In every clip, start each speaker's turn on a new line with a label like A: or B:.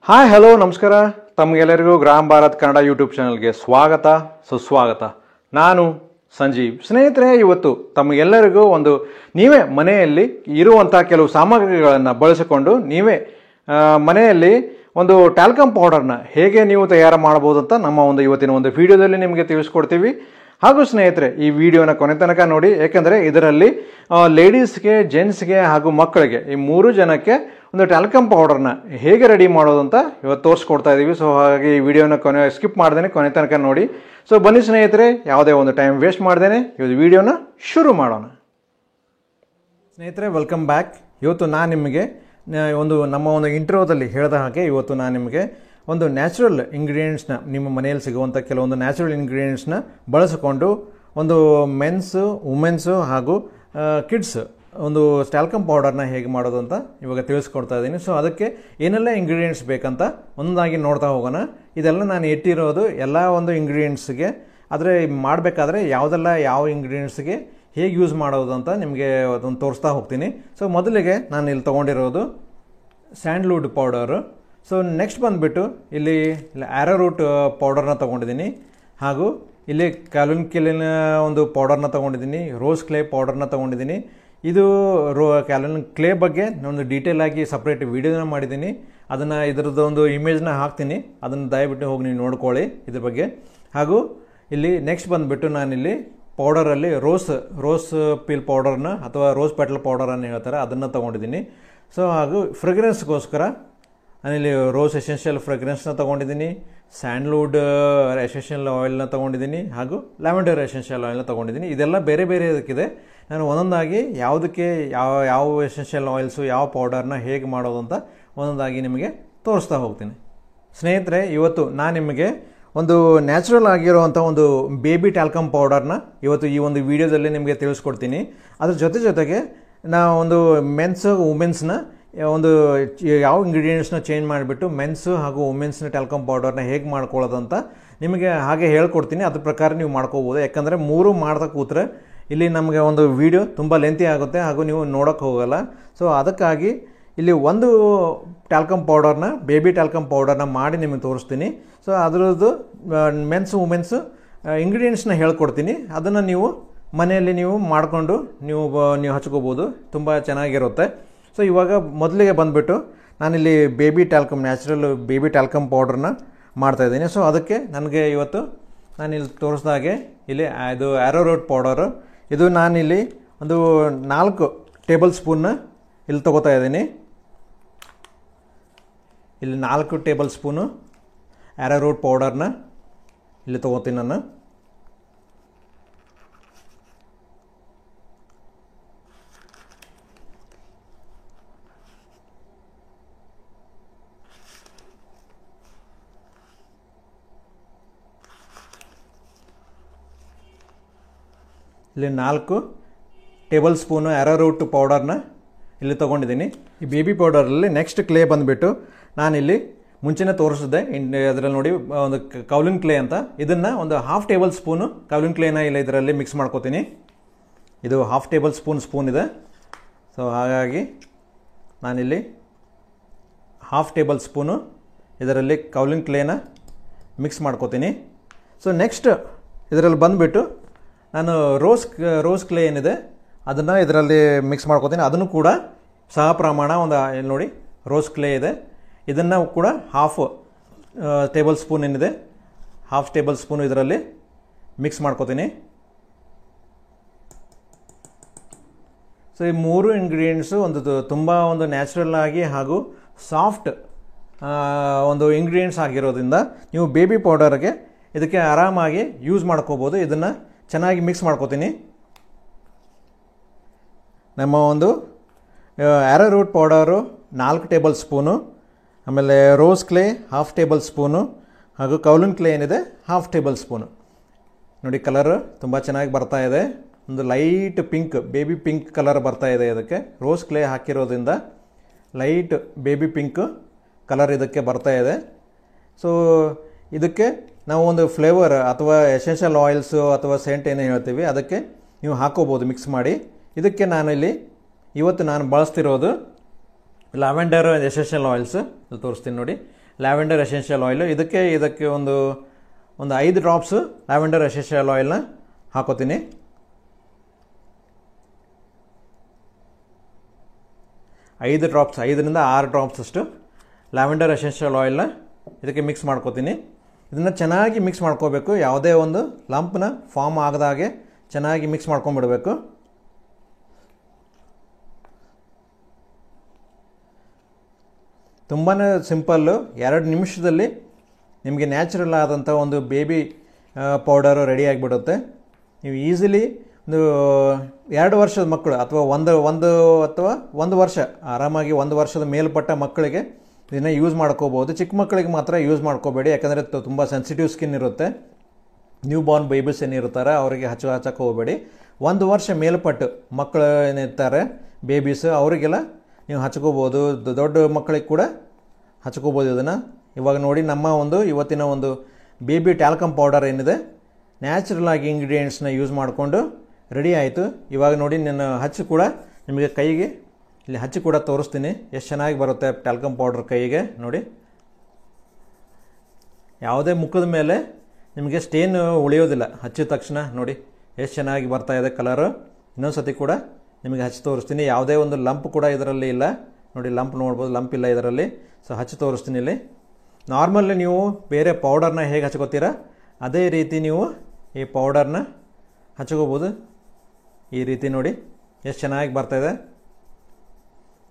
A: Hi hello ನಮಸ್ಕಾರ. ತಮಗೆಲ್ಲರಿಗೂ ಗ್ರಾಮ ಭಾರತ್ ಕನ್ನಡ ಯೂಟ್ಯೂಬ್ ಚಾನಲ್ಗೆ ಸ್ವಾಗತ ಸುಸ್ವಾಗತ. ನಾನು ಸಂಜೀವ್. ಸ್ನೇಹಿತರೆ, ಇವತ್ತು ತಮಗೆಲ್ಲರಿಗೂ ನೀವೇ ಮನೆಯಲ್ಲಿ ಇರುವಂಥ ಕೆಲವು ಸಾಮಗ್ರಿಗಳನ್ನು ಬಳಸಿಕೊಂಡು ನೀವೇ ಮನೆಯಲ್ಲಿ ಟ್ಯಾಲ್ಕಮ್ ಪೌಡರ್ನ ಹೇಗೆ ನೀವು ತಯಾರು ಮಾಡ್ಬೋದು ಅಂತ ನಮ್ಮ ಇವತ್ತಿನ ವಿಡಿಯೋದಲ್ಲಿ ನಿಮಗೆ ತಿಳಿಸ್ಕೊಡ್ತೀವಿ. ಹಾಗೂ ಸ್ನೇಹಿತರೆ, ಈ ವಿಡಿಯೋನ ಕೊನೆ ತನಕ ನೋಡಿ, ಯಾಕೆಂದರೆ ಇದರಲ್ಲಿ ಲೇಡೀಸ್ಗೆ, ಜೆಂಟ್ಸ್ಗೆ ಹಾಗೂ ಮಕ್ಕಳಿಗೆ ಈ 3 ಜನಕ್ಕೆ ಟ್ಯಾಲ್ಕಮ್ ಪೌಡರ್ನ ಹೇಗೆ ರೆಡಿ ಮಾಡೋದು ಅಂತ ಇವತ್ತು ತೋರಿಸ್ಕೊಡ್ತಾ ಇದ್ದೀವಿ. ಸೊ ಹಾಗಾಗಿ ಈ ವಿಡಿಯೋನ ಸ್ಕಿಪ್ ಮಾಡ್ದೇನೆ ಕೊನೆ ತನಕ ನೋಡಿ. ಸೊ ಬನ್ನಿ ಸ್ನೇಹಿತರೆ, ಯಾವುದೇ ಟೈಮ್ ವೇಸ್ಟ್ ಮಾಡ್ದೇನೆ ಇವತ್ತು ವಿಡಿಯೋನ ಶುರು ಮಾಡೋಣ. ಸ್ನೇಹಿತರೆ, ವೆಲ್ಕಮ್ ಬ್ಯಾಕ್. ಇವತ್ತು ನಾನು ನಿಮಗೆ ನಮ್ಮ ಇಂಟ್ರೋದಲ್ಲಿ ಹೇಳಿದ ಹಾಗೆ ಇವತ್ತು ನಾನು ನಿಮಗೆ ನ್ಯಾಚುರಲ್ ಇಂಗ್ರೀಡಿಯೆಂಟ್ಸ್ನ, ನಿಮ್ಮ ಮನೆಯಲ್ಲಿ ಸಿಗುವಂಥ ಕೆಲವೊಂದು ನ್ಯಾಚುರಲ್ ಇಂಗ್ರೀಡಿಯೆಂಟ್ಸ್ನ ಬಳಸಿಕೊಂಡು ಮೆನ್ಸು, ವುಮೆನ್ಸು ಹಾಗೂ ಕಿಡ್ಸ್ ಟ್ಯಾಲ್ಕಮ್ ಪೌಡರ್ನ ಹೇಗೆ ಮಾಡೋದು ಅಂತ ಇವಾಗ ತಿಳಿಸ್ಕೊಡ್ತಾ ಇದ್ದೀನಿ. ಸೊ ಅದಕ್ಕೆ ಏನೆಲ್ಲ ಇಂಗ್ರೀಡಿಯೆಂಟ್ಸ್ ಬೇಕಂತ ಒಂದೊಂದಾಗಿ ನೋಡ್ತಾ ಹೋಗೋಣ. ಇದೆಲ್ಲ ನಾನು ಇಟ್ಟಿರೋದು ಎಲ್ಲ ಇಂಗ್ರೀಡಿಯೆಂಟ್ಸ್ಗೆ, ಆದರೆ ಮಾಡಬೇಕಾದ್ರೆ ಯಾವ ಇಂಗ್ರೀಡಿಯೆಂಟ್ಸ್ಗೆ ಹೇಗೆ ಯೂಸ್ ಮಾಡೋದು ಅಂತ ನಿಮಗೆ ಅದನ್ನು ತೋರಿಸ್ತಾ ಹೋಗ್ತೀನಿ. ಸೊ ಮೊದಲಿಗೆ ನಾನು ಇಲ್ಲಿ ತೊಗೊಂಡಿರೋದು ಸ್ಯಾಂಡ್ಲ್ವುಡ್ ಪೌಡರು. ಸೊ ನೆಕ್ಸ್ಟ್ ಬಂದುಬಿಟ್ಟು ಇಲ್ಲಿ ಆ್ಯರೋರೂಟ್ ಪೌಡರ್ನ ತೊಗೊಂಡಿದ್ದೀನಿ, ಹಾಗೂ ಇಲ್ಲಿ ಕ್ಯಾಲುನ್ಕಿಲಿನ ಪೌಡರ್ನ ತೊಗೊಂಡಿದ್ದೀನಿ, ರೋಸ್ ಕ್ಲೇ ಪೌಡರ್ನ ತೊಗೊಂಡಿದ್ದೀನಿ. ಇದು ಕ್ಯಾಲನ್ ಕ್ಲೇ ಬಗ್ಗೆ ಡೀಟೇಲ್ ಆಗಿ ಸಪ್ರೇಟ್ ವಿಡಿಯೋನ ಮಾಡಿದ್ದೀನಿ. ಇದರದ್ದು ಇಮೇಜ್ನ ಹಾಕ್ತೀನಿ, ಅದನ್ನು ದಯವಿಟ್ಟು ಹೋಗಿ ನೀವು ನೋಡ್ಕೊಳ್ಳಿ ಇದ್ರ ಬಗ್ಗೆ. ಹಾಗೂ ಇಲ್ಲಿ ನೆಕ್ಸ್ಟ್ ಬಂದುಬಿಟ್ಟು ನಾನಿಲ್ಲಿ ಪೌಡರಲ್ಲಿ ರೋಸ್ ಪೀಲ್ ಪೌಡರ್ನ ಅಥವಾ ರೋಸ್ ಪೆಟಲ್ ಪೌಡರನ್ನು ಹೇಳ್ತಾರೆ, ಅದನ್ನು ತೊಗೊಂಡಿದ್ದೀನಿ. ಸೊ ಹಾಗೂ ಫ್ರೆಗ್ರೆನ್ಸ್ಗೋಸ್ಕರ ನಾನಿಲ್ಲಿ ರೋಸ್ ಎಸೆನ್ಷಿಯಲ್ ಫ್ರೆಗ್ರೆನ್ಸ್ನ ತೊಗೊಂಡಿದ್ದೀನಿ, ಸ್ಯಾಂಡ್ಲ್ವುಡ್ ಎಸೆನ್ಷಿಯಲ್ ಆಯಿಲ್ನ ತೊಗೊಂಡಿದ್ದೀನಿ, ಹಾಗೂ ಲ್ಯಾವೆಂಡರ್ ಎಸೆನ್ಷಿಯಲ್ ಆಯಿಲ್ನ ತೊಗೊಂಡಿದ್ದೀನಿ. ಇದೆಲ್ಲ ಬೇರೆ ಬೇರೆ ಇದಕ್ಕಿದೆ. ನಾನು ಒಂದೊಂದಾಗಿ ಯಾವುದಕ್ಕೆ ಯಾವ ಎಸೆನ್ಷಿಯಲ್ ಆಯಿಲ್ಸು, ಯಾವ ಪೌಡರ್ನ ಹೇಗೆ ಮಾಡೋದು ಅಂತ ಒಂದೊಂದಾಗಿ ನಿಮಗೆ ತೋರಿಸ್ತಾ ಹೋಗ್ತೀನಿ. ಸ್ನೇಹಿತರೆ, ಇವತ್ತು ನಾನು ನಿಮಗೆ ನ್ಯಾಚುರಲ್ ಆಗಿರುವಂಥ ಬೇಬಿ ಟ್ಯಾಲ್ಕಮ್ ಪೌಡರ್ನ ಇವತ್ತು ಈ ವಿಡಿಯೋದಲ್ಲಿ ನಿಮಗೆ ತಿಳಿಸ್ಕೊಡ್ತೀನಿ. ಅದ್ರ ಜೊತೆಗೆ ನಾವು ಮೆನ್ಸ್, ವುಮೆನ್ಸ್ನ ಯಾವ ಇಂಗ್ರೀಡಿಯೆಂಟ್ಸ್ನ ಚೇಂಜ್ ಮಾಡಿಬಿಟ್ಟು ಮೆನ್ಸು ಹಾಗೂ ವುಮೆನ್ಸ್ನ ಟ್ಯಾಲ್ಕಮ್ ಪೌಡರ್ನ ಹೇಗೆ ಮಾಡ್ಕೊಳ್ಳೋದು ಅಂತ ನಿಮಗೆ ಹಾಗೆ ಹೇಳ್ಕೊಡ್ತೀನಿ. ಅದ್ರ ಪ್ರಕಾರ ನೀವು ಮಾಡ್ಕೋಬೋದು. ಯಾಕಂದರೆ 3 ಮಾಡ್ತಾ ಕೂತ್ರೆ ಇಲ್ಲಿ ನಮಗೆ ವಿಡಿಯೋ ತುಂಬ ಲೆಂತಿ ಆಗುತ್ತೆ, ಹಾಗೂ ನೀವು ನೋಡೋಕ್ಕೆ ಹೋಗಲ್ಲ. ಸೊ ಅದಕ್ಕಾಗಿ ಇಲ್ಲಿ ಟ್ಯಾಲ್ಕಮ್ ಪೌಡರ್ನ, ಬೇಬಿ ಟ್ಯಾಲ್ಕಮ್ ಪೌಡರ್ನ ಮಾಡಿ ನಿಮಗೆ ತೋರಿಸ್ತೀನಿ. ಸೊ ಅದರದ್ದು ಮೆನ್ಸ್, ವುಮೆನ್ಸು ಇಂಗ್ರೀಡಿಯೆಂಟ್ಸ್ನ ಹೇಳ್ಕೊಡ್ತೀನಿ. ಅದನ್ನು ನೀವು ಮನೆಯಲ್ಲಿ ನೀವು ಮಾಡಿಕೊಂಡು ನೀವು ಹಚ್ಕೋಬೋದು, ತುಂಬ ಚೆನ್ನಾಗಿರುತ್ತೆ. ಸೊ ಇವಾಗ ಮೊದಲಿಗೆ ಬಂದುಬಿಟ್ಟು ನಾನಿಲ್ಲಿ ನ್ಯಾಚುರಲ್ ಬೇಬಿ ಟ್ಯಾಲ್ಕಮ್ ಪೌಡರ್ನ ಮಾಡ್ತಾಯಿದ್ದೀನಿ. ಸೊ ಅದಕ್ಕೆ ನನಗೆ ಇವತ್ತು ನಾನಿಲ್ಲಿ ತೋರಿಸ್ದಾಗೆ ಇಲ್ಲಿ ಇದು ಆ್ಯರೋರೂಟ್ ಪೌಡರು, ಇದು ನಾನಿಲ್ಲಿ 4 ಟೇಬಲ್ ಸ್ಪೂನ್ನ ಇಲ್ಲಿ ತೊಗೋತಾ ಇದ್ದೀನಿ. ಇಲ್ಲಿ 4 ಟೇಬಲ್ ಸ್ಪೂನು ಆ್ಯರೋರೂಟ್ ಪೌಡರ್ನ ಇಲ್ಲಿ ತೊಗೋತೀನಿ ನಾನು. ಇಲ್ಲಿ 4 ಟೇಬಲ್ ಸ್ಪೂನು ಆ್ಯರೋರೂಟ್ ಪೌಡರ್ನ ಇಲ್ಲಿ ತೊಗೊಂಡಿದ್ದೀನಿ. ಈ ಬೇಬಿ ಪೌಡರಲ್ಲಿ ನೆಕ್ಸ್ಟ್ ಕ್ಲೇ ಬಂದುಬಿಟ್ಟು ನಾನಿಲ್ಲಿ ಮುಂಚೆನೇ ತೋರಿಸಿದ್ದೆ, ಅದರಲ್ಲಿ ನೋಡಿ ಕೌಲಿನ್ ಕ್ಲೇ ಅಂತ. ಇದನ್ನು 1/2 ಟೇಬಲ್ ಸ್ಪೂನು ಕೌಲಿನ್ ಕ್ಲೇನ ಇಲ್ಲ ಇದರಲ್ಲಿ ಮಿಕ್ಸ್ ಮಾಡ್ಕೋತೀನಿ. ಇದು 1/2 ಟೇಬಲ್ ಸ್ಪೂನ್ ಇದೆ. ಸೊ ಹಾಗಾಗಿ ನಾನಿಲ್ಲಿ 1/2 ಟೇಬಲ್ ಸ್ಪೂನು ಇದರಲ್ಲಿ ಕೌಲಿನ್ ಕ್ಲೇನ ಮಿಕ್ಸ್ ಮಾಡ್ಕೋತೀನಿ. ಸೊ ನೆಕ್ಸ್ಟ್ ಇದರಲ್ಲಿ ಬಂದುಬಿಟ್ಟು ನಾನು ರೋಸ್ ಕ್ಲೇ ಏನಿದೆ ಅದನ್ನು ಇದರಲ್ಲಿ ಮಿಕ್ಸ್ ಮಾಡ್ಕೋತೀನಿ. ಅದನ್ನು ಕೂಡ ಸಹ ಪ್ರಮಾಣ ಇಲ್ಲಿ ನೋಡಿ ರೋಸ್ ಕ್ಲೇ ಇದೆ, ಇದನ್ನು ಕೂಡ 1/2 ಟೇಬಲ್ ಸ್ಪೂನ್ ಏನಿದೆ, 1/2 ಟೇಬಲ್ ಸ್ಪೂನು ಇದರಲ್ಲಿ ಮಿಕ್ಸ್ ಮಾಡ್ಕೋತೀನಿ. ಸೊ ಈ 3 ಇಂಗ್ರೀಡಿಯೆಂಟ್ಸು ತುಂಬ ನ್ಯಾಚುರಲ್ ಆಗಿ ಹಾಗೂ ಸಾಫ್ಟ್ ಇಂಗ್ರೀಡಿಯೆಂಟ್ಸ್ ಆಗಿರೋದ್ರಿಂದ ನೀವು ಬೇಬಿ ಪೌಡರ್ಗೆ ಇದಕ್ಕೆ ಆರಾಮಾಗಿ ಯೂಸ್ ಮಾಡ್ಕೋಬೋದು. ಇದನ್ನು ಚೆನ್ನಾಗಿ ಮಿಕ್ಸ್ ಮಾಡ್ಕೋತೀನಿ. ನಮ್ಮ ಆ್ಯರೋರೂಟ್ ಪೌಡರು 4 ಟೇಬಲ್ ಸ್ಪೂನು, ಆಮೇಲೆ ರೋಸ್ ಕ್ಲೇ 1/2 ಟೇಬಲ್ ಸ್ಪೂನು, ಹಾಗೂ ಕೌಲಿನ್ ಕ್ಲೇ ಏನಿದೆ 1/2 ಟೇಬಲ್ ಸ್ಪೂನು. ನೋಡಿ ಕಲರ್ ತುಂಬ ಚೆನ್ನಾಗಿ ಬರ್ತಾ ಇದೆ, light pink, baby pink colour ಬರ್ತಾ ಇದೆ. ಇದಕ್ಕೆ ರೋಸ್ ಕ್ಲೇ ಹಾಕಿರೋದ್ರಿಂದ ಲೈಟ್ ಬೇಬಿ ಪಿಂಕ್ ಕಲರ್ ಇದಕ್ಕೆ ಬರ್ತಾ ಇದೆ. ಸೊ ಇದಕ್ಕೆ ನಾವು ಫ್ಲೇವರ್ ಅಥವಾ ಎಸೆನ್ಷಿಯಲ್ ಆಯಿಲ್ಸು ಅಥವಾ ಸೆಂಟ್ ಏನು ಹೇಳ್ತೀವಿ ಅದಕ್ಕೆ ನೀವು ಹಾಕೋಬೋದು ಮಿಕ್ಸ್ ಮಾಡಿ. ಇದಕ್ಕೆ ಇವತ್ತು ನಾನು ಬಳಸ್ತಿರೋದು ಲ್ಯಾವೆಂಡರ್ ಎಸೆನ್ಷಿಯಲ್ ಆಯಿಲ್ಸ್ ತೋರಿಸ್ತೀನಿ ನೋಡಿ. Lavender essential oil. ಇದಕ್ಕೆ ಒಂದು 5 ಡ್ರಾಪ್ಸ್ ಲ್ಯಾವೆಂಡರ್ ಎಸೆನ್ಷಿಯಲ್ ಆಯಿಲ್ನ ಹಾಕೋತೀನಿ. ಐದು ಡ್ರಾಪ್ಸ್ 5ರಿಂದ 6 ಡ್ರಾಪ್ಸ್ ಅಷ್ಟು ಲ್ಯಾವೆಂಡರ್ ಎಸೆನ್ಷಿಯಲ್ ಆಯಿಲ್ನ ಇದಕ್ಕೆ ಮಿಕ್ಸ್ ಮಾಡ್ಕೋತೀನಿ. ಇದನ್ನು ಚೆನ್ನಾಗಿ ಮಿಕ್ಸ್ ಮಾಡ್ಕೋಬೇಕು. ಯಾವುದೇ ಒಂದು ಲಂಪ್ನ ಫಾರ್ಮ್ ಆಗದಾಗೆ ಚೆನ್ನಾಗಿ ಮಿಕ್ಸ್ ಮಾಡ್ಕೊಂಡ್ಬಿಡಬೇಕು. ತುಂಬಾ ಸಿಂಪಲ್ಲು. 2 ನಿಮಿಷದಲ್ಲಿ ನಿಮಗೆ ನ್ಯಾಚುರಲ್ ಆದಂಥ ಒಂದು ಬೇಬಿ ಪೌಡರು ರೆಡಿ ಆಗಿಬಿಡುತ್ತೆ. ನೀವು ಈಸಿಲಿ ಒಂದು 2 ವರ್ಷದ ಮಕ್ಕಳು ಅಥವಾ ಒಂದು ವರ್ಷ ಆರಾಮಾಗಿ 1 ವರ್ಷದ ಮೇಲ್ಪಟ್ಟ ಮಕ್ಕಳಿಗೆ ಇದನ್ನು ಯೂಸ್ ಮಾಡ್ಕೋಬೋದು. ಚಿಕ್ಕ ಮಕ್ಕಳಿಗೆ ಮಾತ್ರ ಯೂಸ್ ಮಾಡ್ಕೋಬೇಡಿ, ಯಾಕಂದರೆ ತುಂಬ ಸೆನ್ಸಿಟಿವ್ ಸ್ಕಿನ್ ಇರುತ್ತೆ. ನ್ಯೂ ಬಾರ್ನ್ ಬೇಬೀಸ್ ಏನಿರ್ತಾರೆ ಅವರಿಗೆ ಹಚ್ಚಕ್ಕೆ ಹೋಗಬೇಡಿ. 1 ವರ್ಷ ಮೇಲ್ಪಟ್ಟು ಮಕ್ಕಳು ಏನಿರ್ತಾರೆ ಬೇಬೀಸ್ ಅವರಿಗೆಲ್ಲ ನೀವು ಹಚ್ಕೋಬೋದು. ದೊಡ್ಡ ಮಕ್ಕಳಿಗೆ ಕೂಡ ಹಚ್ಕೋಬೋದು ಇದನ್ನು. ಇವಾಗ ನೋಡಿ ನಮ್ಮ ಇವತ್ತಿನ ಒಂದು ಬೇಬಿ ಟ್ಯಾಲ್ಕಮ್ ಪೌಡರ್ ಏನಿದೆ ನ್ಯಾಚುರಲ್ ಆಗಿ ಇಂಗ್ರೀಡಿಯೆಂಟ್ಸ್ನ ಯೂಸ್ ಮಾಡಿಕೊಂಡು ರೆಡಿ ಆಯಿತು. ಇವಾಗ ನೋಡಿ ನಾನು ಹಚ್ಚಿ ಕೂಡ ನಿಮಗೆ ಕೈಗೆ ಇಲ್ಲಿ ಹಚ್ಚಿ ಕೂಡ ತೋರಿಸ್ತೀನಿ ಎಷ್ಟು ಚೆನ್ನಾಗಿ ಬರುತ್ತೆ ಟ್ಯಾಲ್ಕಮ್ ಪೌಡರ್ ಕೈಗೆ. ನೋಡಿ, ಯಾವುದೇ ಮುಖದ ಮೇಲೆ ನಿಮಗೆ ಸ್ಟೇನ್ ಉಳಿಯೋದಿಲ್ಲ ಹಚ್ಚಿದ ತಕ್ಷಣ. ನೋಡಿ ಎಷ್ಟು ಚೆನ್ನಾಗಿ ಬರ್ತಾ ಇದೆ ಕಲರು. ಇನ್ನೊಂದು ಸತಿ ಕೂಡ ನಿಮಗೆ ಹಚ್ಚಿ ತೋರಿಸ್ತೀನಿ. ಯಾವುದೇ ಒಂದು ಲಂಪ್ ಕೂಡ ಇದರಲ್ಲಿ ಇಲ್ಲ. ನೋಡಿ, ಲಂಪ್ ನೋಡ್ಬೋದು, ಲಂಪ್ ಇಲ್ಲ ಇದರಲ್ಲಿ. ಸೊ ಹಚ್ಚಿ ತೋರಿಸ್ತೀನಿ ಇಲ್ಲಿ. ನಾರ್ಮಲ್ಲಿ ನೀವು ಬೇರೆ ಪೌಡರ್ನ ಹೇಗೆ ಹಚ್ಕೋತೀರಾ ಅದೇ ರೀತಿ ನೀವು ಈ ಪೌಡರ್ನ ಹಚ್ಕೋಬೋದು. ಈ ರೀತಿ ನೋಡಿ ಎಷ್ಟು ಚೆನ್ನಾಗಿ ಬರ್ತಾಯಿದೆ.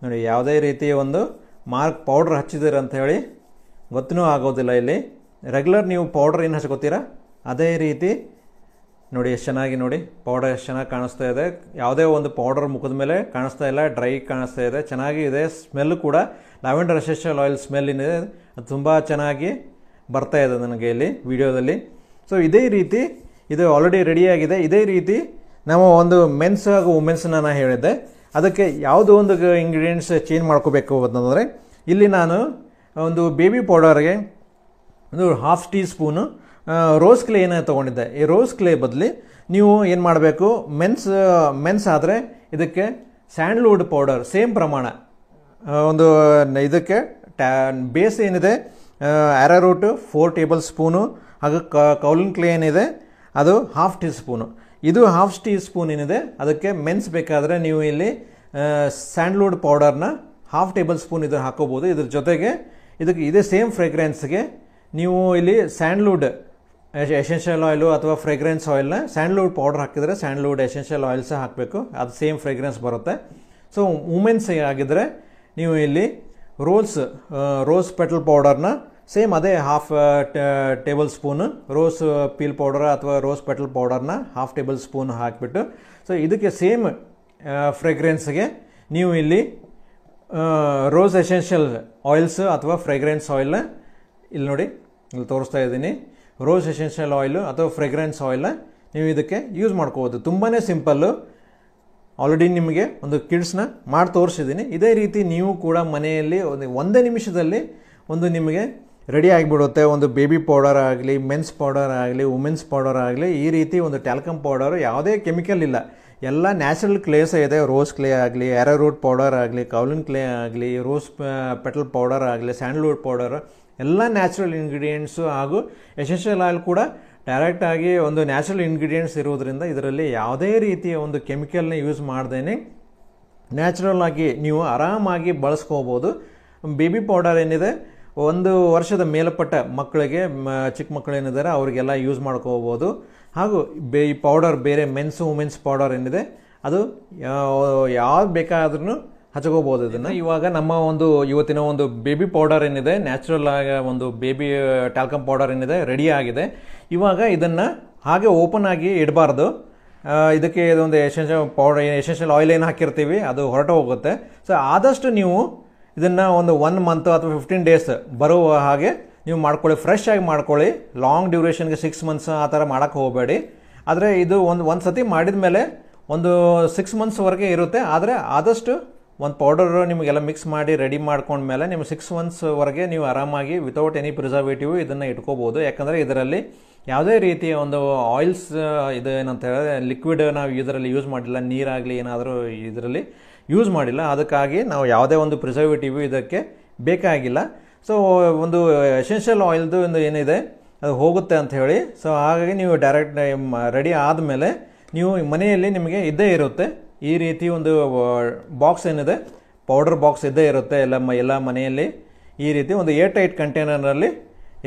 A: ನೋಡಿ, ಯಾವುದೇ ರೀತಿ ಒಂದು ಮಾರ್ಕ್ ಪೌಡ್ರ್ ಹಚ್ಚಿದ್ದೀರ ಅಂತ ಹೇಳಿ ಗೊತ್ತೂ ಆಗೋದಿಲ್ಲ. ಇಲ್ಲಿ ರೆಗ್ಯುಲರ್ ನೀವು ಪೌಡರ್ ಏನು ಹಚ್ಕೋತೀರಾ ಅದೇ ರೀತಿ ನೋಡಿ ಎಷ್ಟು ಚೆನ್ನಾಗಿ. ನೋಡಿ ಪೌಡರ್ ಎಷ್ಟು ಚೆನ್ನಾಗಿ ಕಾಣಿಸ್ತಾ ಇದೆ. ಯಾವುದೇ ಒಂದು ಪೌಡರ್ ಮುಖದ ಮೇಲೆ ಕಾಣಿಸ್ತಾ ಇಲ್ಲ, ಡ್ರೈ ಕಾಣಿಸ್ತಾ ಇದೆ, ಚೆನ್ನಾಗಿ ಇದೆ. ಸ್ಮೆಲ್ ಕೂಡ ಲ್ಯಾವೆಂಡರ್ ಎಸೆನ್ಷಿಯಲ್ ಆಯಿಲ್ ಸ್ಮೆಲ್ ಏನಿದೆ ಅದು ತುಂಬ ಚೆನ್ನಾಗಿ ಬರ್ತಾ ಇದೆ ನನಗೆ ಇಲ್ಲಿ ವಿಡಿಯೋದಲ್ಲಿ. ಸೊ ಇದೇ ರೀತಿ ಇದು ಆಲ್ರೆಡಿ ರೆಡಿಯಾಗಿದೆ. ಇದೇ ರೀತಿ ನಾವು ಒಂದು ಮೆನ್ಸ್ ಹಾಗೂ ವುಮೆನ್ಸ್ನ ನಾನು ಹೇಳಿದ್ದೆ. ಅದಕ್ಕೆ ಯಾವುದೋ ಒಂದು ಇಂಗ್ರೀಡಿಯೆಂಟ್ಸ್ ಚೇಂಜ್ ಮಾಡ್ಕೋಬೇಕು ಅಂತಂದರೆ ಇಲ್ಲಿ ನಾನು ಒಂದು ಬೇಬಿ ಪೌಡರ್ಗೆ ಒಂದು 1/2 ಟೀ ಸ್ಪೂನು ರೋಸ್ ಕ್ಲೇ ಏನ ತೊಗೊಂಡಿದ್ದೆ. ಈ ರೋಸ್ ಕ್ಲೇ ಬದಲಿ ನೀವು ಏನು ಮಾಡಬೇಕು, ಮೆನ್ಸ್ ಆದರೆ ಇದಕ್ಕೆ ಸ್ಯಾಂಡ್ಲ್ವುಡ್ ಪೌಡರ್ ಸೇಮ್ ಪ್ರಮಾಣ ಒಂದು ಇದಕ್ಕೆ ಬೇಸ್ ಏನಿದೆ ಆ್ಯರಾರೂಟ್ 4 ಟೇಬಲ್ ಸ್ಪೂನು ಹಾಗೂ ಕೌಲಿನ್ ಕ್ಲೇ ಏನಿದೆ ಅದು 1/2 ಟೀ ಸ್ಪೂನು. ಇದು 1/2 ಟೀ ಸ್ಪೂನ್ ಏನಿದೆ ಅದಕ್ಕೆ ಮೆನ್ಸ್ ಬೇಕಾದರೆ ನೀವು ಇಲ್ಲಿ ಸ್ಯಾಂಡ್ಲ್ವುಡ್ ಪೌಡರ್ನ 1/2 ಟೇಬಲ್ ಸ್ಪೂನ್ ಇದನ್ನು ಹಾಕೋಬೋದು. ಇದ್ರ ಜೊತೆಗೆ ಇದೇ ಸೇಮ್ ಫ್ರೇಗ್ರೆನ್ಸ್ಗೆ ನೀವು ಇಲ್ಲಿ ಸ್ಯಾಂಡ್ಲ್ವುಡ್ ಎಸೆನ್ಷಿಯಲ್ ಆಯಿಲು ಅಥವಾ ಫ್ರೇಗ್ರೆನ್ಸ್ ಆಯಿಲ್ನ ಸ್ಯಾಂಡ್ಲ್ವುಡ್ ಪೌಡರ್ ಹಾಕಿದರೆ ಸ್ಯಾಂಡ್ಲ್ವುಡ್ ಎಸೆನ್ಷಿಯಲ್ ಆಯಿಲ್ ಸಹ ಹಾಕಬೇಕು, ಅದು ಸೇಮ್ ಫ್ರೇಗ್ರೆನ್ಸ್ ಬರುತ್ತೆ. ಸೊ ವುಮೆನ್ಸ್ ಆಗಿದ್ದರೆ ನೀವು ಇಲ್ಲಿ ರೋಸ್ ಪೆಟಲ್ ಪೌಡರ್ನ ಸೇಮ್ ಅದೇ 1/2 table spoon rose peel powder ಅಥವಾ ರೋಸ್ ಪೆಟಲ್ ಪೌಡರ್ನ 1/2 ಟೇಬಲ್ ಸ್ಪೂನ್ ಹಾಕಿಬಿಟ್ಟು, ಸೊ ಇದಕ್ಕೆ ಸೇಮ್ ಫ್ರೇಗ್ರೆನ್ಸ್ಗೆ ನೀವು ಇಲ್ಲಿ ರೋಸ್ ಎಸೆನ್ಷಿಯಲ್ ಆಯಿಲ್ಸ್ ಅಥವಾ ಫ್ರೇಗ್ರೆನ್ಸ್ ಆಯಿಲ್ನ ಇಲ್ಲಿ ನೋಡಿ ಇಲ್ಲಿ ತೋರಿಸ್ತಾ ಇದ್ದೀನಿ. ರೋಸ್ ಎಸೆನ್ಷಿಯಲ್ ಆಯಿಲು ಅಥವಾ ಫ್ರೇಗ್ರೆನ್ಸ್ ಆಯಿಲ್ನ ನೀವು ಇದಕ್ಕೆ ಯೂಸ್ ಮಾಡ್ಕೋಬೋದು. ತುಂಬಾ ಸಿಂಪಲ್ಲು. ಆಲ್ರೆಡಿ ನಿಮಗೆ ಒಂದು ಕಿಡ್ಸ್ನ ಮಾಡಿ ತೋರಿಸಿದ್ದೀನಿ. ಇದೇ ರೀತಿ ನೀವು ಕೂಡ ಮನೆಯಲ್ಲಿ ಒಂದೇ ನಿಮಿಷದಲ್ಲಿ ನಿಮಗೆ ರೆಡಿ ಆಗಿಬಿಡುತ್ತೆ. ಒಂದು ಬೇಬಿ ಪೌಡರ್ ಆಗಲಿ, ಮೆನ್ಸ್ ಪೌಡರ್ ಆಗಲಿ, ವುಮೆನ್ಸ್ ಪೌಡರ್ ಆಗಲಿ, ಈ ರೀತಿ ಒಂದು ಟ್ಯಾಲ್ಕಮ್ ಪೌಡರು ಯಾವುದೇ ಕೆಮಿಕಲ್ ಇಲ್ಲ, ಎಲ್ಲ ನ್ಯಾಚುರಲ್ ಕ್ಲೇಸೇ ಇದೆ. ರೋಸ್ ಕ್ಲೇ ಆಗಲಿ, ಆ್ಯರಾರೂಟ್ ಪೌಡರ್ ಆಗಲಿ, ಕೌಲಿನ್ ಕ್ಲೇ ಆಗಲಿ, ರೋಸ್ ಪೆಟಲ್ ಪೌಡರ್ ಆಗಲಿ, ಸ್ಯಾಂಡ್ಲ್ವುಡ್ ಪೌಡರ್ ಎಲ್ಲ ನ್ಯಾಚುರಲ್ ಇಂಗ್ರೀಡಿಯೆಂಟ್ಸು ಹಾಗೂ ಎಸೆನ್ಷಿಯಲ್ ಆಯಿಲ್ ಕೂಡ ಡೈರೆಕ್ಟಾಗಿ ಒಂದು ನ್ಯಾಚುರಲ್ ಇಂಗ್ರೀಡಿಯೆಂಟ್ಸ್ ಇರೋದ್ರಿಂದ ಇದರಲ್ಲಿ ಯಾವುದೇ ರೀತಿಯ ಒಂದು ಕೆಮಿಕಲ್ನ ಯೂಸ್ ಮಾಡ್ದೇನೆ ನ್ಯಾಚುರಲ್ ಆಗಿ ನೀವು ಆರಾಮಾಗಿ ಬಳಸ್ಕೋಬೋದು. ಬೇಬಿ ಪೌಡರ್ ಏನಿದೆ 1 ವರ್ಷದ ಮೇಲ್ಪಟ್ಟ ಮಕ್ಕಳಿಗೆ, ಚಿಕ್ಕ ಮಕ್ಕಳು ಏನಿದ್ದಾರೆ ಅವರಿಗೆಲ್ಲ ಯೂಸ್ ಮಾಡ್ಕೋಬೋದು. ಹಾಗೂ ಈ ಪೌಡರ್ ಬೇರೆ ಮೆನ್ಸ್ ವುಮೆನ್ಸ್ ಪೌಡರ್ ಏನಿದೆ ಅದು ಯಾವ್ದು ಬೇಕಾದ್ರೂ ಹಚ್ಕೋಬೋದು ಇದನ್ನು. ಇವಾಗ ನಮ್ಮ ಇವತ್ತಿನ ಒಂದು ಬೇಬಿ ಪೌಡರ್ ಏನಿದೆ, ನ್ಯಾಚುರಲ್ ಆಗಿ ಒಂದು ಬೇಬಿ ಟ್ಯಾಲ್ಕಮ್ ಪೌಡರ್ ಏನಿದೆ ರೆಡಿ ಆಗಿದೆ. ಇವಾಗ ಇದನ್ನು ಹಾಗೆ ಓಪನ್ ಆಗಿ ಇಡಬಾರ್ದು. ಇದಕ್ಕೆ ಇದೊಂದು ಎಸೆನ್ಷಿಯಲ್ ಆಯಿಲ್ ಏನು ಹಾಕಿರ್ತೀವಿ ಅದು ಹೊರಟು ಹೋಗುತ್ತೆ. ಸೊ ಆದಷ್ಟು ನೀವು ಇದನ್ನು 1 ಮಂತ್ ಅಥವಾ 15 ಡೇಸ್ ಬರುವ ಹಾಗೆ ನೀವು ಮಾಡ್ಕೊಳ್ಳಿ, ಫ್ರೆಶ್ ಆಗಿ ಮಾಡ್ಕೊಳ್ಳಿ. ಲಾಂಗ್ ಡ್ಯೂರೇಷನ್ಗೆ 6 ಮಂತ್ಸ್ ಆ ಥರ ಮಾಡೋಕ್ಕೆ ಹೋಗಬೇಡಿ. ಆದರೆ ಇದು ಒಂದು ಸತಿ ಮಾಡಿದ ಮೇಲೆ ಒಂದು 6 ಮಂತ್ಸ್ವರೆಗೆ ಇರುತ್ತೆ. ಆದರೆ ಆದಷ್ಟು ಒಂದು ಪೌಡರು ನಿಮಗೆಲ್ಲ ಮಿಕ್ಸ್ ಮಾಡಿ ರೆಡಿ ಮಾಡ್ಕೊಂಡ್ಮೇಲೆ ನಿಮಗೆ 6 ಮಂತ್ಸ್ವರೆಗೆ ನೀವು ಆರಾಮಾಗಿ ವಿತೌಟ್ ಎನಿ ಪ್ರಿಸರ್ವೇಟಿವ್ ಇದನ್ನು ಇಟ್ಕೋಬೋದು. ಯಾಕಂದರೆ ಇದರಲ್ಲಿ ಯಾವುದೇ ರೀತಿಯ ಒಂದು ಆಯಿಲ್ಸ್ ಇದು ಏನಂತ ಹೇಳಿದ್ರೆ ಲಿಕ್ವಿಡ್ ನಾವು ಇದರಲ್ಲಿ ಯೂಸ್ ಮಾಡಿಲ್ಲ, ನೀರಾಗಲಿ ಏನಾದರೂ ಇದರಲ್ಲಿ ಯೂಸ್ ಮಾಡಿಲ್ಲ. ಅದಕ್ಕಾಗಿ ನಾವು ಯಾವುದೇ ಒಂದು ಪ್ರಿಸರ್ವೇಟಿವ್ ಇದಕ್ಕೆ ಬೇಕಾಗಿಲ್ಲ. ಸೊ ಒಂದು ಎಸೆನ್ಷಿಯಲ್ ಆಯಿಲ್ದು ಒಂದು ಏನಿದೆ ಅದು ಹೋಗುತ್ತೆ ಅಂತ ಹೇಳಿ. ಸೊ ಹಾಗಾಗಿ ನೀವು ಡೈರೆಕ್ಟ್ ರೆಡಿ ಆದಮೇಲೆ ನೀವು ಮನೆಯಲ್ಲಿ ನಿಮಗೆ ಇದ್ದೇ ಇರುತ್ತೆ ಈ ರೀತಿ ಒಂದು ಬಾಕ್ಸ್ ಏನಿದೆ, ಪೌಡರ್ ಬಾಕ್ಸ್ ಇದ್ದೇ ಇರುತ್ತೆ ಎಲ್ಲ ಮನೆಯಲ್ಲಿ. ಈ ರೀತಿ ಒಂದು ಏರ್ ಟೈಟ್ ಕಂಟೈನರಲ್ಲಿ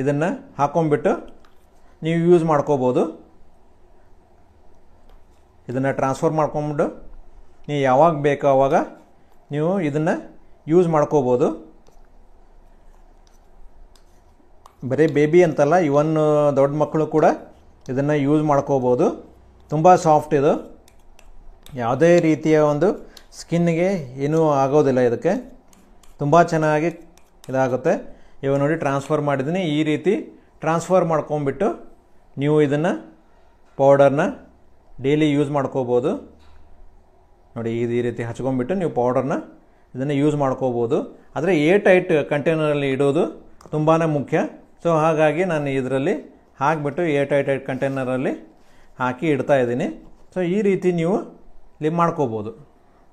A: ಇದನ್ನು ಹಾಕೊಂಡ್ಬಿಟ್ಟು ನೀವು ಯೂಸ್ ಮಾಡ್ಕೋಬೋದು. ಇದನ್ನು ಟ್ರಾನ್ಸ್ಫರ್ ಮಾಡ್ಕೊಂಬಿಟ್ಟು ನೀವು ಯಾವಾಗ ಬೇಕೋ ಆವಾಗ ನೀವು ಇದನ್ನು ಯೂಸ್ ಮಾಡ್ಕೋಬೋದು. ಬರೀ ಬೇಬಿ ಅಂತಲ್ಲ, ಇವನ್ ದೊಡ್ಡ ಮಕ್ಕಳು ಕೂಡ ಇದನ್ನು ಯೂಸ್ ಮಾಡ್ಕೋಬೋದು. ತುಂಬ ಸಾಫ್ಟ್ ಇದು, ಯಾವುದೇ ರೀತಿಯ ಒಂದು ಸ್ಕಿನ್ನಿಗೆ ಏನೂ ಆಗೋದಿಲ್ಲ. ಇದಕ್ಕೆ ತುಂಬ ಚೆನ್ನಾಗಿ ಇದಾಗುತ್ತೆ. ಇವಾಗ ನೋಡಿ ಟ್ರಾನ್ಸ್ಫರ್ ಮಾಡಿದ್ದೀನಿ. ಈ ರೀತಿ ಟ್ರಾನ್ಸ್ಫರ್ ಮಾಡ್ಕೊಂಬಿಟ್ಟು ನೀವು ಇದನ್ನು ಪೌಡರ್ನ ಡೈಲಿ ಯೂಸ್ ಮಾಡ್ಕೋಬೋದು. ನೋಡಿ ಈ ರೀತಿ ಹಚ್ಕೊಂಡ್ಬಿಟ್ಟು ನೀವು ಪೌಡರ್ನ ಇದನ್ನು ಯೂಸ್ ಮಾಡ್ಕೋಬೋದು. ಆದರೆ ಏರ್ ಟೈಟ್ ಕಂಟೈನರಲ್ಲಿ ಇಡೋದು ತುಂಬಾ ಮುಖ್ಯ. ಸೊ ಹಾಗಾಗಿ ನಾನು ಇದರಲ್ಲಿ ಹಾಕಿಬಿಟ್ಟು ಏರ್ ಟೈಟ್ ಕಂಟೈನರಲ್ಲಿ ಹಾಕಿ ಇಡ್ತಾ ಇದ್ದೀನಿ. ಸೊ ಈ ರೀತಿ ನೀವು ಮಾಡ್ಕೋಬೋದು.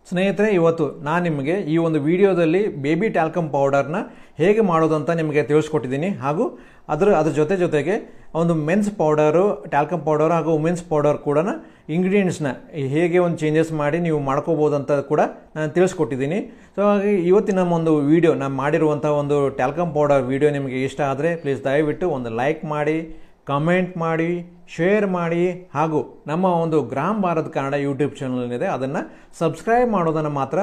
A: ಸ್ನೇಹಿತರೆ, ಇವತ್ತು ನಾನು ನಿಮಗೆ ಈ ಒಂದು ವಿಡಿಯೋದಲ್ಲಿ ಬೇಬಿ ಟ್ಯಾಲ್ಕಮ್ ಪೌಡರ್ನ ಹೇಗೆ ಮಾಡೋದು ಅಂತ ನಿಮಗೆ ತಿಳಿಸ್ಕೊಟ್ಟಿದ್ದೀನಿ. ಹಾಗೂ ಅದ್ರ ಜೊತೆಗೆ ಒಂದು ಮೆನ್ಸ್ ಪೌಡರು, ಟ್ಯಾಲ್ಕಮ್ ಪೌಡರ್ ಹಾಗೂ ವುಮೆನ್ಸ್ ಪೌಡರ್ ಕೂಡ ಇಂಗ್ರೀಡಿಯೆಂಟ್ಸ್ನ ಹೇಗೆ ಒಂದು ಚೇಂಜಸ್ ಮಾಡಿ ನೀವು ಮಾಡ್ಕೋಬೋದು ಅಂತ ಕೂಡ ನಾನು ತಿಳಿಸ್ಕೊಟ್ಟಿದ್ದೀನಿ. ಸೊ ಹಾಗಾಗಿ ಇವತ್ತಿನ ಒಂದು ವಿಡಿಯೋ ನಾನು ಮಾಡಿರುವಂಥ ಒಂದು ಟ್ಯಾಲ್ಕಮ್ ಪೌಡರ್ ವಿಡಿಯೋ ನಿಮಗೆ ಇಷ್ಟ ಆದರೆ ಪ್ಲೀಸ್ ದಯವಿಟ್ಟು ಒಂದು ಲೈಕ್ ಮಾಡಿ, ಕಮೆಂಟ್ ಮಾಡಿ, ಶೇರ್ ಮಾಡಿ, ಹಾಗೂ ನಮ್ಮ ಒಂದು gram Bharat Kannada YouTube channel ಏನಿದೆ ಅದನ್ನು ಸಬ್ಸ್ಕ್ರೈಬ್ ಮಾಡೋದನ್ನು ಮಾತ್ರ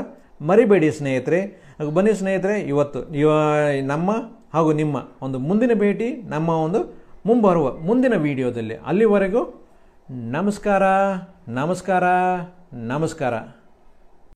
A: ಮರಿಬೇಡಿ ಸ್ನೇಹಿತರೆ. ಬನ್ನಿ ಸ್ನೇಹಿತರೆ, ಇವತ್ತು ನಮ್ಮ ಹಾಗೂ ನಿಮ್ಮ ಒಂದು ಮುಂದಿನ ಭೇಟಿ ನಮ್ಮ ಒಂದು ಮುಂಬರುವ ಮುಂದಿನ ವಿಡಿಯೋದಲ್ಲಿ. ಅಲ್ಲಿವರೆಗೂ ನಮಸ್ಕಾರ.